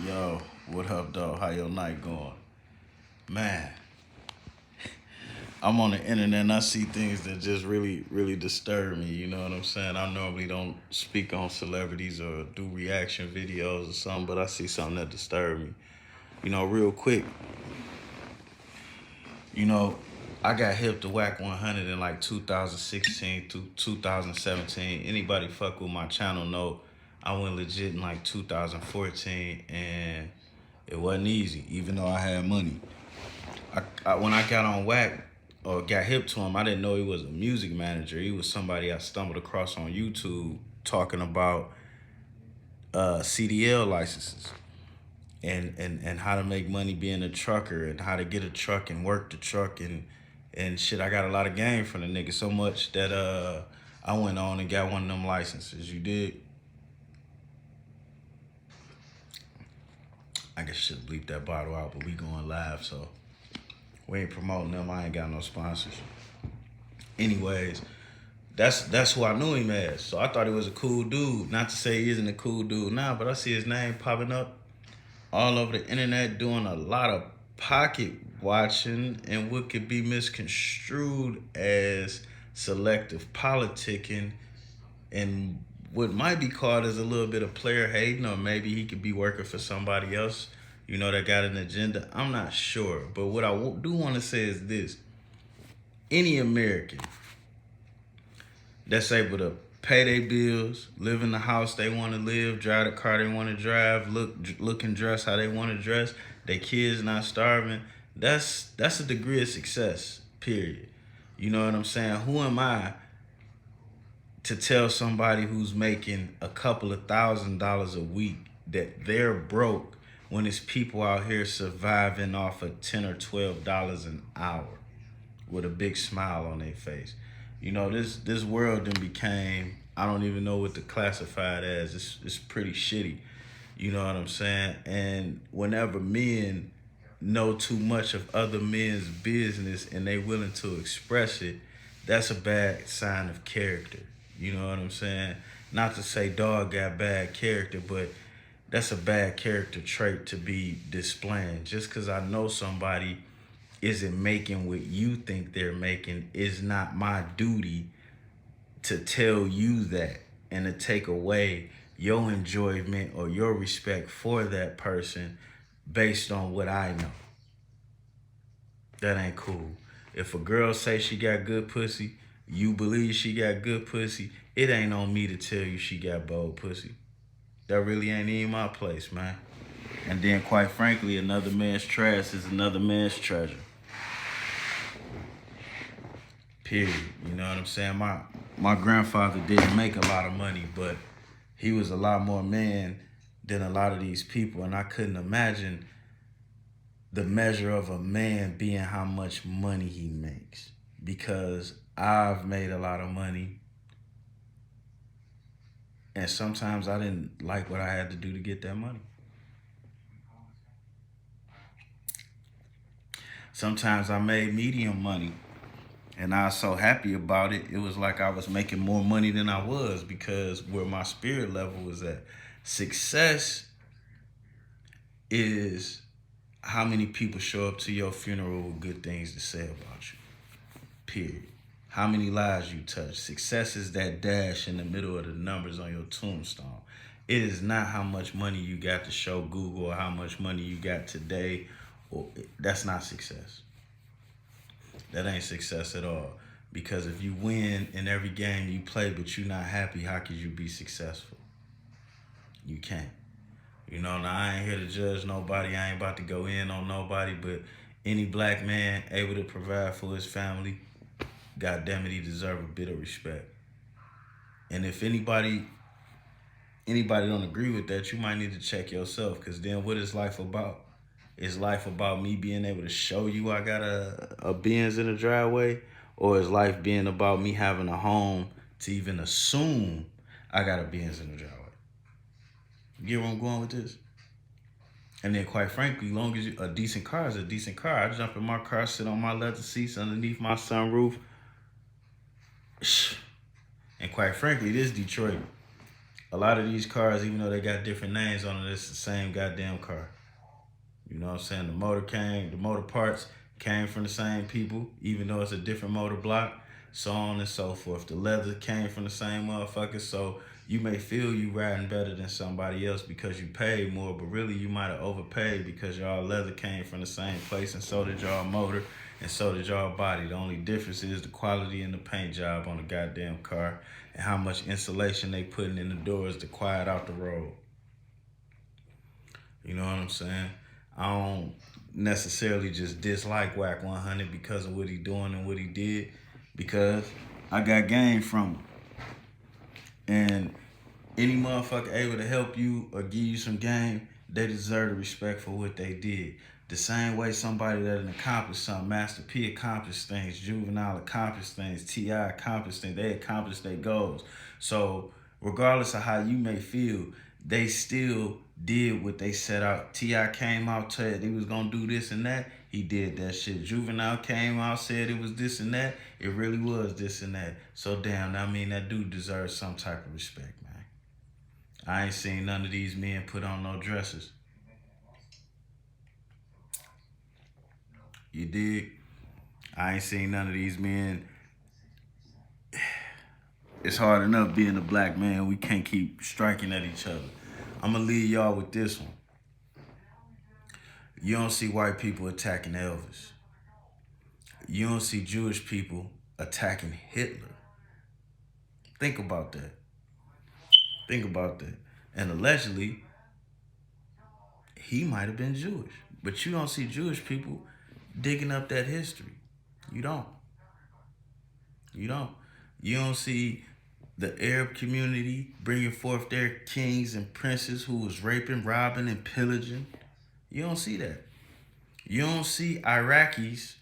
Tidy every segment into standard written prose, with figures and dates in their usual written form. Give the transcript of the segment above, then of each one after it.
Yo, what up, dog? How your night going? Man, I'm on the internet and I see things that just really disturb me. You know what I'm saying? I normally don't speak on celebrities or do reaction videos or something, but I see something that disturb me. Real quick, you know, I got hip to Whack 100 in like 2016 to 2017. Anybody fuck with my channel know I went legit in like 2014 and it wasn't easy, even though I had money. When I got on Whack or got hip to him, I didn't know he was a music manager. He was somebody I stumbled across on YouTube talking about CDL licenses and how to make money being a trucker and how to get a truck and work the truck and shit. I got a lot of game from the nigga so much that I went on and got one of them licenses. You did? I guess I should bleep that bottle out, but we going live, so we ain't promoting them. I ain't got no sponsors. Anyways, that's who I knew him as. So I thought he was a cool dude. Not to say he isn't a cool dude now, but I see his name popping up all over the internet doing a lot of pocket watching and what could be misconstrued as selective politicking and what might be called as a little bit of player hating, or maybe he could be working for somebody else, that got an agenda. I'm not sure. But what I do want to say is this: any American that's able to pay their bills, live in the house they want to live, drive the car they want to drive, look and dress how they want to dress, their kids not starving. That's a degree of success. Period. You know what I'm saying? Who am I to tell somebody who's making a couple of $1,000s a week that they're broke when it's people out here surviving off of $10 or $12 an hour with a big smile on their face? This world then became, I don't even know what to classify it as. It's pretty shitty. You know what I'm saying? And whenever men know too much of other men's business and they willing to express it, that's a bad sign of character. You know what I'm saying? Not to say dog got bad character, but that's a bad character trait to be displaying. Just because I know somebody isn't making what you think they're making is not my duty to tell you that and to take away your enjoyment or your respect for that person based on what I know. That ain't cool. If a girl say she got good pussy, you believe she got good pussy, it ain't on me to tell you she got bold pussy. That really ain't even my place, man. And then quite frankly, another man's trash is another man's treasure. Period. You know what I'm saying? My grandfather didn't make a lot of money, but he was a lot more man than a lot of these people. And I couldn't imagine the measure of a man being how much money he makes. Because I've made a lot of money. And sometimes I didn't like what I had to do to get that money. Sometimes I made medium money. And I was so happy about it. It was like I was making more money than I was because where my spirit level was at. Success is how many people show up to your funeral with good things to say about you. Period. How many lives you touch. Success is that dash in the middle of the numbers on your tombstone. It is not how much money you got to show Google or how much money you got today. That's not success. That ain't success at all. Because if you win in every game you play but you're not happy, how could you be successful? You can't. Now I ain't here to judge nobody. I ain't about to go in on nobody, but any black man able to provide for his family, God damn it, he deserve a bit of respect. And if anybody don't agree with that, you might need to check yourself, because then what is life about? Is life about me being able to show you I got a Benz in the driveway? Or is life being about me having a home to even assume I got a Benz in the driveway? You get where I'm going with this? And then quite frankly, long as a decent car is a decent car. I jump in my car, sit on my leather seats underneath my sunroof. And quite frankly, this Detroit. A lot of these cars, even though they got different names on it, it's the same goddamn car. You know what I'm saying? The motor parts came from the same people, even though it's a different motor block, so on and so forth. The leather came from the same motherfucker, so you may feel you riding better than somebody else because you paid more, but really you might have overpaid because y'all leather came from the same place, and so did y'all motor, and so did y'all body. The only difference is the quality in the paint job on the goddamn car and how much insulation they putting in the doors to quiet out the road. You know what I'm saying? I don't necessarily just dislike Wack 100 because of what he doing and what he did, because I got game from him. And any motherfucker able to help you or give you some game, they deserve the respect for what they did. The same way somebody that accomplished something, Master P accomplished things, Juvenile accomplished things, T.I. accomplished things, they accomplished their goals. So regardless of how you may feel, they still did what they set out. T.I. came out, said he was gonna do this and that, he did that shit. Juvenile came out, said it was this and that, it really was this and that. So damn, I mean, that dude deserves some type of respect, man. I ain't seen none of these men put on no dresses. You dig? I ain't seen none of these men. It's hard enough being a black man. We can't keep striking at each other. I'm gonna leave y'all with this one. You don't see white people attacking Elvis. You don't see Jewish people attacking Hitler. Think about that. Think about that. And allegedly, he might have been Jewish. But you don't see Jewish people digging up that history. You don't. You don't. You don't see the Arab community bringing forth their kings and princes who was raping, robbing, and pillaging. You don't see that. You don't see Iraqis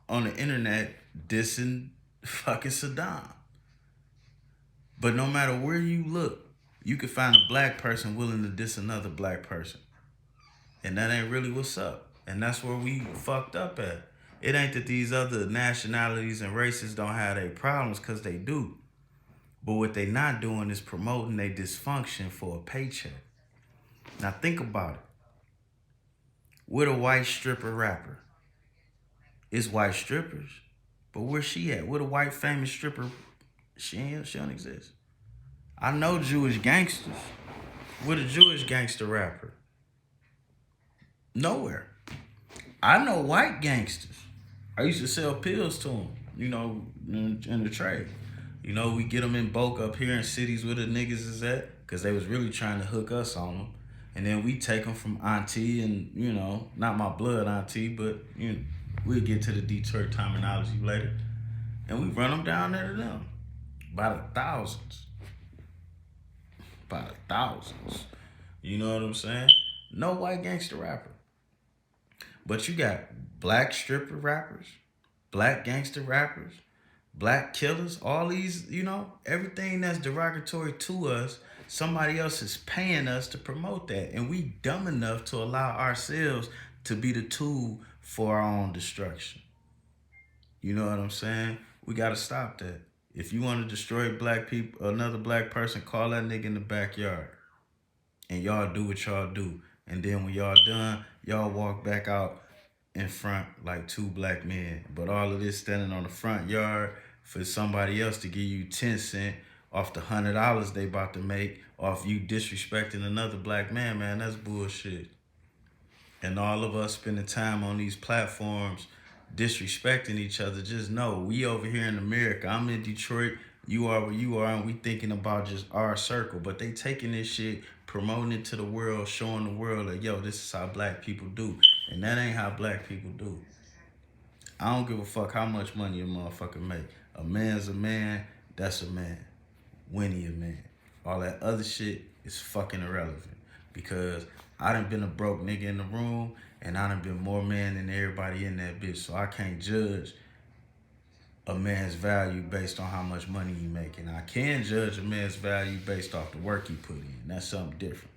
on the internet dissing fucking Saddam. But no matter where you look, you can find a black person willing to diss another black person. And that ain't really what's up. And that's where we fucked up at. It ain't that these other nationalities and races don't have their problems, because they do. But what they not doing is promoting their dysfunction for a paycheck. Now think about it. We're a white stripper rapper. It's white strippers. But where's she at? We're a white famous stripper. She don't exist. I know Jewish gangsters. We're the Jewish gangster rapper. Nowhere. I know white gangsters. I used to sell pills to them, you know, in the trade. You know, we get them in bulk up here in cities where the niggas is at, because they was really trying to hook us on them. And then we take them from auntie and, you know, not my blood auntie, but, you know, we'll get to the Detroit terminology later. And we run them down there to them by the thousands. By the thousands. You know what I'm saying? No white gangster rapper. But you got black stripper rappers, black gangster rappers, black killers, all these, you know, everything that's derogatory to us, somebody else is paying us to promote that. And we dumb enough to allow ourselves to be the tool for our own destruction. You know what I'm saying? We got to stop that. If you want to destroy black people, another black person, call that nigga in the backyard. And y'all do what y'all do. And then when y'all done, y'all walk back out in front like two black men. But all of this standing on the front yard for somebody else to give you 10 cents off the $100 they about to make off you disrespecting another black man, man, that's bullshit. And all of us spending time on these platforms disrespecting each other, just know we over here in America. I'm in Detroit, you are where you are, and we thinking about just our circle. But they taking this shit, promoting it to the world, showing the world that, yo, this is how black people do. And that ain't how black people do. I don't give a fuck how much money a motherfucker make. A man's a man, that's a man. When he a man. All that other shit is fucking irrelevant. Because I done been a broke nigga in the room, and I done been more man than everybody in that bitch. So I can't judge a man's value based on how much money he making. I can judge a man's value based off the work he put in. That's something different.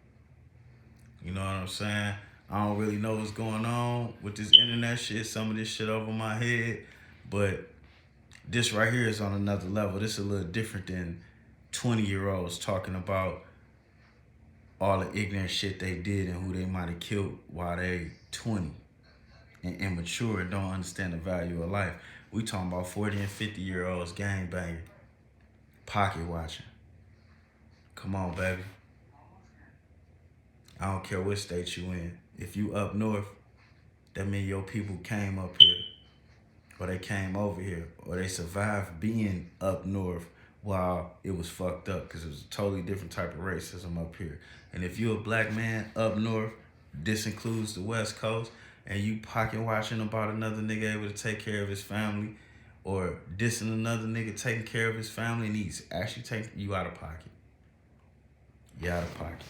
You know what I'm saying? I don't really know what's going on with this internet shit, some of this shit over my head, but this right here is on another level. This is a little different than 20-year-olds talking about all the ignorant shit they did and who they might have killed while they 20 and immature and don't understand the value of life. We talking about 40 and 50-year-olds gang banging, pocket watching. Come on, baby. I don't care what state you in. If you up north, that means your people came up here, or they came over here, or they survived being up north while it was fucked up, because it was a totally different type of racism up here. And if you're a black man up north, this includes the West Coast, and you pocket watching about another nigga able to take care of his family, or dissing another nigga taking care of his family, and he's actually taking you out of pocket. You out of pocket.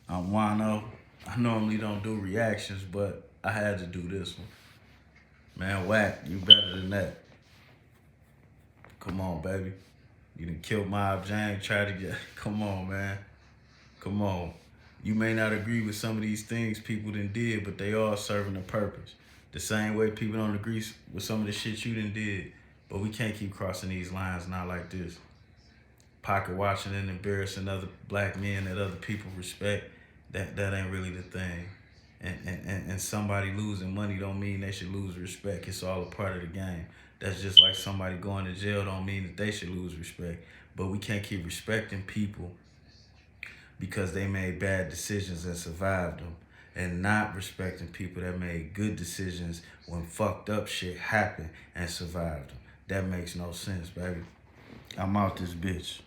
I'm Juan-o. I normally don't do reactions, but I had to do this one. Man, Wack, you better than that. Come on, baby. You done killed Mob James, tried to get... Come on, man. Come on. You may not agree with some of these things people done did, but they all serving a purpose. The same way people don't agree with some of the shit you done did, but we can't keep crossing these lines, not like this. Pocket watching and embarrassing other black men that other people respect, that ain't really the thing. And somebody losing money don't mean they should lose respect. It's all a part of the game. That's just like somebody going to jail don't mean that they should lose respect. But we can't keep respecting people because they made bad decisions and survived them, and not respecting people that made good decisions when fucked up shit happened and survived them. That makes no sense, baby. I'm out this bitch.